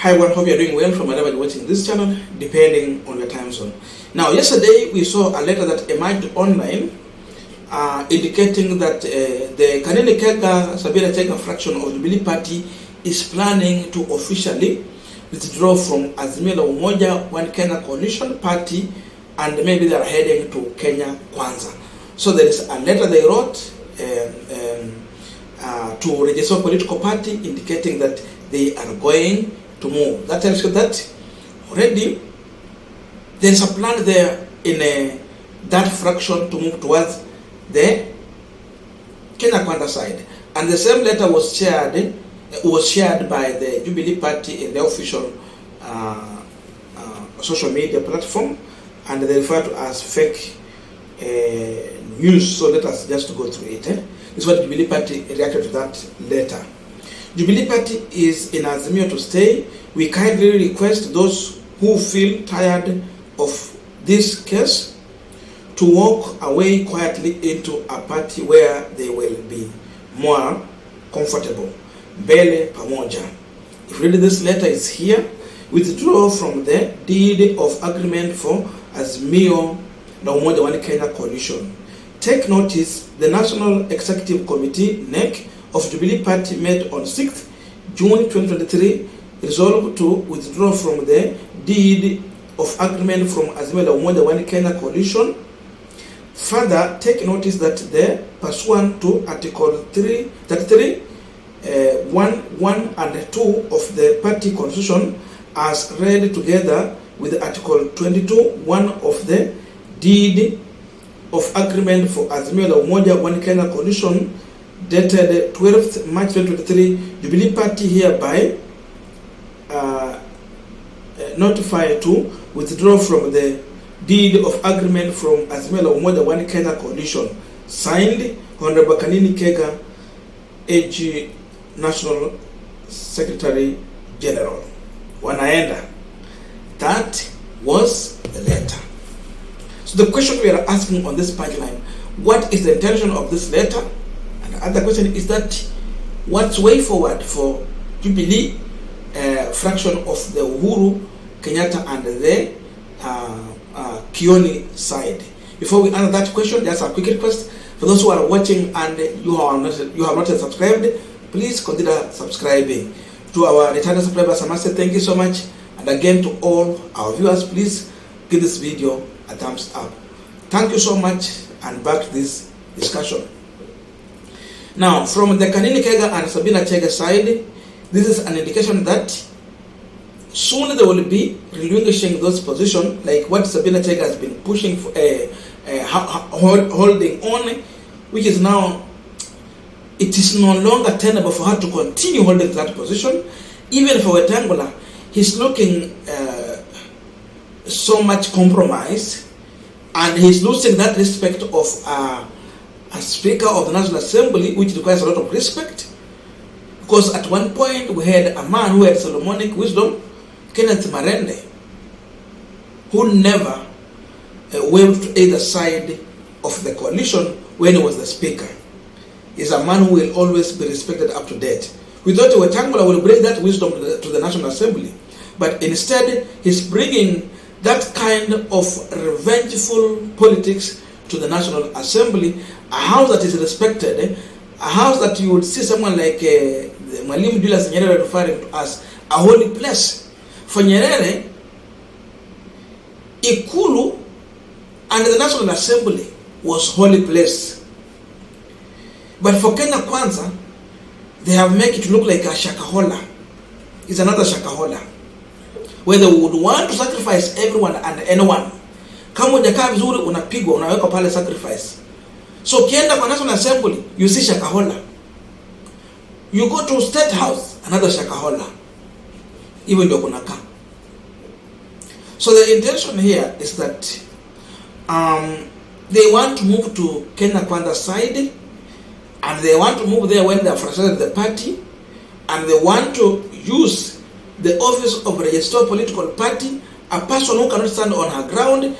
Hi everyone, hope you are doing well from wherever you're watching this channel, depending on your time zone. Now, yesterday we saw a letter that emerged online indicating that the Kanini Gega Sabina Chege fraction of the Jubilee Party is planning to officially withdraw from Azimio la Umoja One Kenya Coalition Party, and maybe they are heading to Kenya Kwanza. So there is a letter they wrote to register a political party indicating that they are going to move. That tells you that already there is a plan there in that fraction to move towards the Kenya Kwanza side. And the same letter was shared by the Jubilee Party in the official social media platform, and they refer to as fake news. So let us just go through it. This is what Jubilee Party reacted to that letter. Jubilee Party is in Azimio to stay. We kindly request those who feel tired of this case to walk away quietly into a party where they will be more comfortable. Mbele pamoja. If really this letter is here, withdraw from the deed of agreement for Azimio la Umoja One Kenya Coalition. Take notice, the National Executive Committee, NEC, of Jubilee Party met on 6th June 2023, resolved to withdraw from the deed of agreement from Azimio la Umoja One Kenya Coalition. Further, take notice that the pursuant to Article 33, 1 and 2 of the party constitution, as read together with Article 22, 1 of the deed of agreement for Azimio la Umoja One Kenya Coalition, dated 12th March 2023, Jubilee Party hereby notified to withdraw from the deed of agreement from Azimio la Umoja One Kenya Coalition. Signed, Honorable Kanini Gega, AG National Secretary General. Wanaenda. That was the letter. So the question we are asking on this punchline, what is the intention of this letter? And the other question is that what's way forward for Jubilee fraction of the Uhuru, Kenyatta and the Kioni side? Before we answer that question, just a quick request for those who are watching and you have not yet subscribed, please consider subscribing. To our returning subscribers, I must say thank you so much. And again, to all our viewers, please give this video a thumbs up. Thank you so much, and back to this discussion. Now, from the Kanini Gega and Sabina Chege side, this is an indication that soon they will be relinquishing those positions, like what Sabina Chege has been pushing for, holding on, which is now, it is no longer tenable for her to continue holding that position. Even for Wetangula, he's looking so much compromise, and he's losing that respect of a Speaker of the National Assembly, which requires a lot of respect. Because at one point we had a man who had Solomonic wisdom, Kenneth Marende, who never waved to either side of the coalition when he was the Speaker. He's a man who will always be respected up to date. We thought Wetangula will bring that wisdom to the National Assembly, but instead he's bringing that kind of revengeful politics to the National Assembly, a house that is respected, a house that you would see someone like Mwalimu Julius Nyerere referring to as a holy place. For Nyerere, Ikulu and the National Assembly was holy place. But for Kenya Kwanza, they have made it look like a shakahola. It's another shakahola, where they would want to sacrifice everyone and anyone. Kama hujakaa vizuri unapigwa, unaweka pale sacrifice. So kienda kwa National Assembly, you see shakahola. You go to State House, another shakahola. Even ndio kunakaa. So the intention here is that they want to move to Kenya Kwanza side, and they want to move there when they have frustrated the party, and they want to use the office of registered political party, a person who cannot stand on her ground,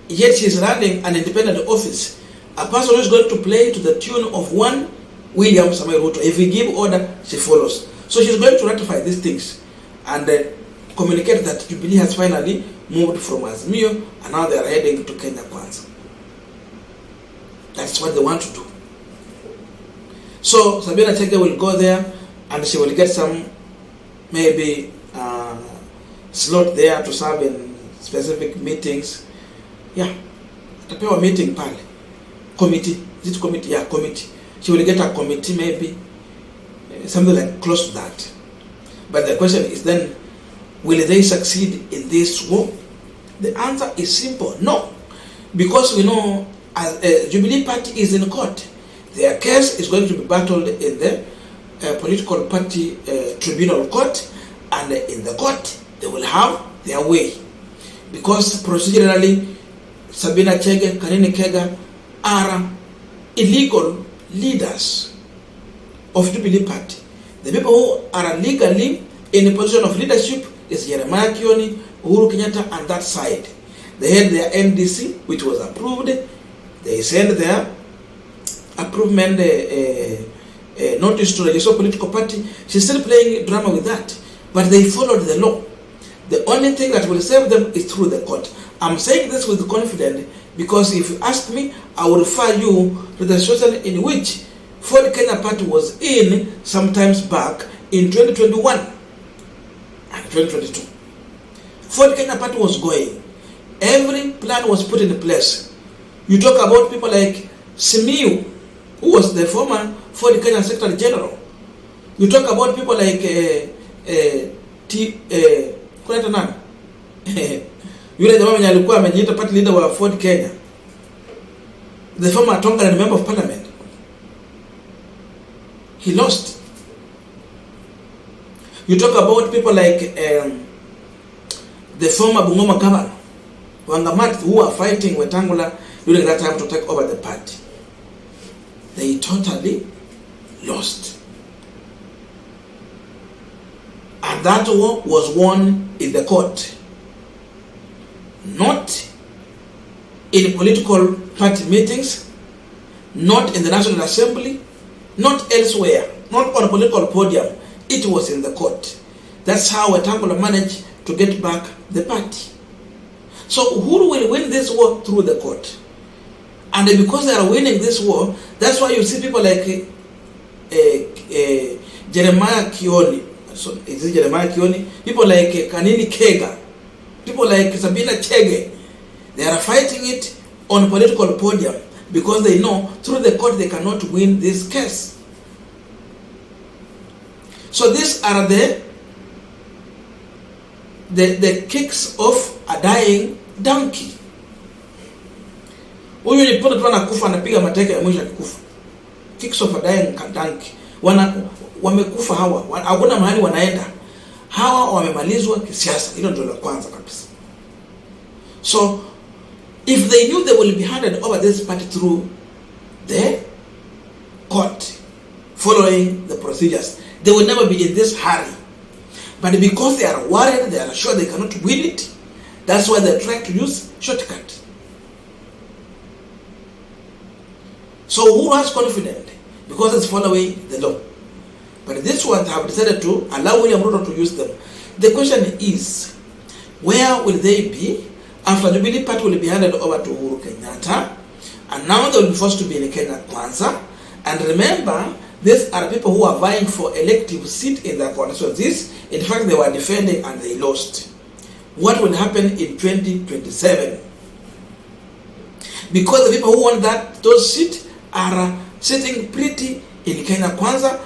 yet she is running an independent office, a person who is going to play to the tune of one William Samoei Ruto. If we give order, she follows. So she's going to ratify these things. and communicate that Jubilee has finally moved from Azimio and now they are heading to Kenya Kwanza. That's what they want to do. So Sabina Chege will go there and she will get some maybe slot there to serve in specific meetings. Yeah, atapewa meeting pale. Committee, is it committee? Yeah, committee. She will get a committee maybe, something like close to that. But the question is then, will they succeed in this war? The answer is simple, no. Because we know as Jubilee Party is in court. Their case is going to be battled in the political party tribunal court, and in the court they will have their way. Because procedurally, Sabina Chege, Kanini Gega are illegal leaders of Jubilee Party. The people who are legally in a position of leadership is Jeremiah Kioni, Uhuru Kenyatta, and that side. They had their NDC, which was approved. They sent their approvement notice to register political party. She's still playing drama with that, but they followed the law. The only thing that will save them is through the court. I'm saying this with confidence because if you ask me, I will refer you to the situation in which Ford Kenya Party was in sometimes back in 2021 and 2022. Ford Kenya Party was going. Every plan was put in place. You talk about people like Simiu, who was the former Ford Kenya Secretary General. You talk about people like yule jamaa mwenye alikuwa amejiita party leader wa Ford Kenya, the former Tongan member of parliament. He lost. You talk about people like the former Bungoma governor, Wangamat, who are fighting Wetangula during that time to take over the party. They totally lost. And that war was won in the court. Not in political party meetings, not in the National Assembly, not elsewhere, not on a political podium. It was in the court. That's how Wetangula managed to get back the party. So Uhuru will win this war through the court. And because they are winning this war, that's why you see people like Jeremiah Kioni. So is it Jeremiah Kioni? People like Kanini Gega, people like Sabina Chege. They are fighting it on political podium because they know through the court they cannot win this case. So these are the kicks of a dying donkey. Huyu ni punda tu anakufa, anapiga mateke ya mwisho akikufa. Kicks of a dying donkey. Wamekufa hawa, hakuna mahali wanaenda. Hawa wamemalizwa kisiasa. Hilo ndio la kwanza kabisa. So if they knew they will be handed over this party through the court, following the procedures, they will never be in this hurry. But because they are worried, they are sure they cannot win it, that's why they are trying to use shortcut. So who has confidence? Because it's following the law. But this one have decided to allow William Ruto to use them. The question is, where will they be after the Jubilee Party will be handed over to Uhuru Kenyatta, and now they will be forced to be in Kenya Kwanza? And remember, these are people who are vying for elective seat in their constituencies. In fact, they were defending and they lost. What will happen in 2027? Because the people who want those seats are sitting pretty in Kenya Kwanza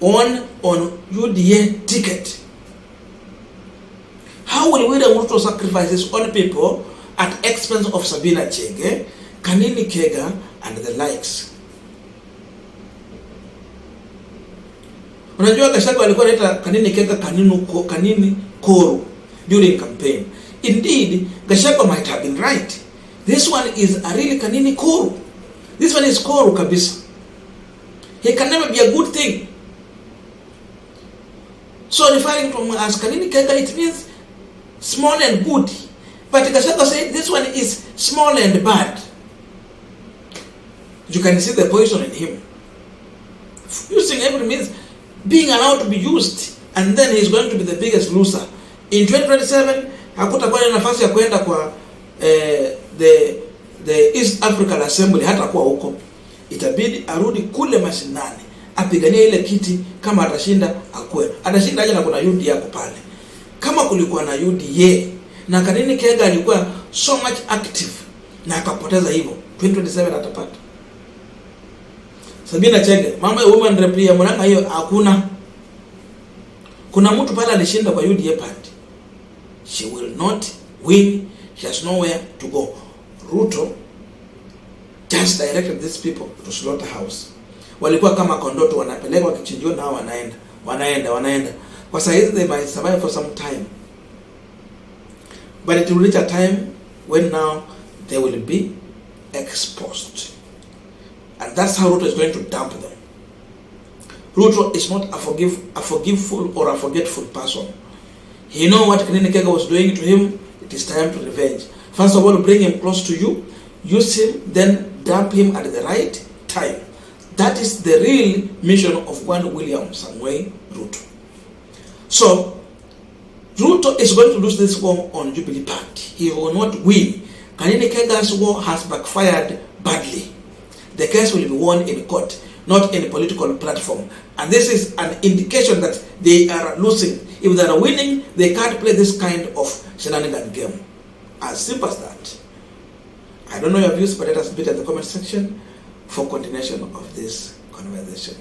on UDA ticket. How will William Ruto sacrifice his own people at expense of Sabina Chege, Kanini Gega, and the likes? Unajua Gachagua alikuwa anaita Kanini Gega Kanini Koru during campaign. Indeed, Gachagua might have been right. This one is a really Kanini Koru. This one is Koru kabisa. He can never be a good thing. So referring to him as Kanini Gega, it means small and good. But Gachagua said this one is small and bad. You can see the poison in him. Using every means, being allowed to be used and then he's going to be the biggest loser. In 2027, hakutakuwa na nafasi ya kwenda kwa the East African Assembly, hata kuwa huko. Itabidi arudi kule mashinani, apiganie ile kiti. Kama atashinda akue. Atashinda aje na kuna UDA yako pale. Kama kulikuwa na UDA na Kanini Gega alikuwa so much active na akapoteza hivyo, 2027 atapata. Sabina Chege, mambo ya women rep ya Murang'a hiyo hakuna. Kuna mtu pale alishinda kwa UDA party. She will not win. She has nowhere to go. Ruto just directed these people to slaughterhouse. Walikuwa kama kondoto, wanapelekwa kichinjio na wanaenda. Kwa sababu they might survive for some time. But it will reach a time when now they will be exposed. And that's how Ruto is going to dump them. Ruto is not a forgiveful or a forgetful person. He knows what Kanini Gega was doing to him. It is time to revenge. First of all, bring him close to you, use him, then dump him at the right time. That is the real mission of one William Samoei Ruto. So, Ruto is going to lose this war on Jubilee Party. He will not win. Kanini Gega's war has backfired badly. The case will be won in court, not in a political platform. And this is an indication that they are losing. If they are winning, they can't play this kind of shenanigan game. As simple as that. I don't know your views, but let us beat at the comment section for continuation of this conversation.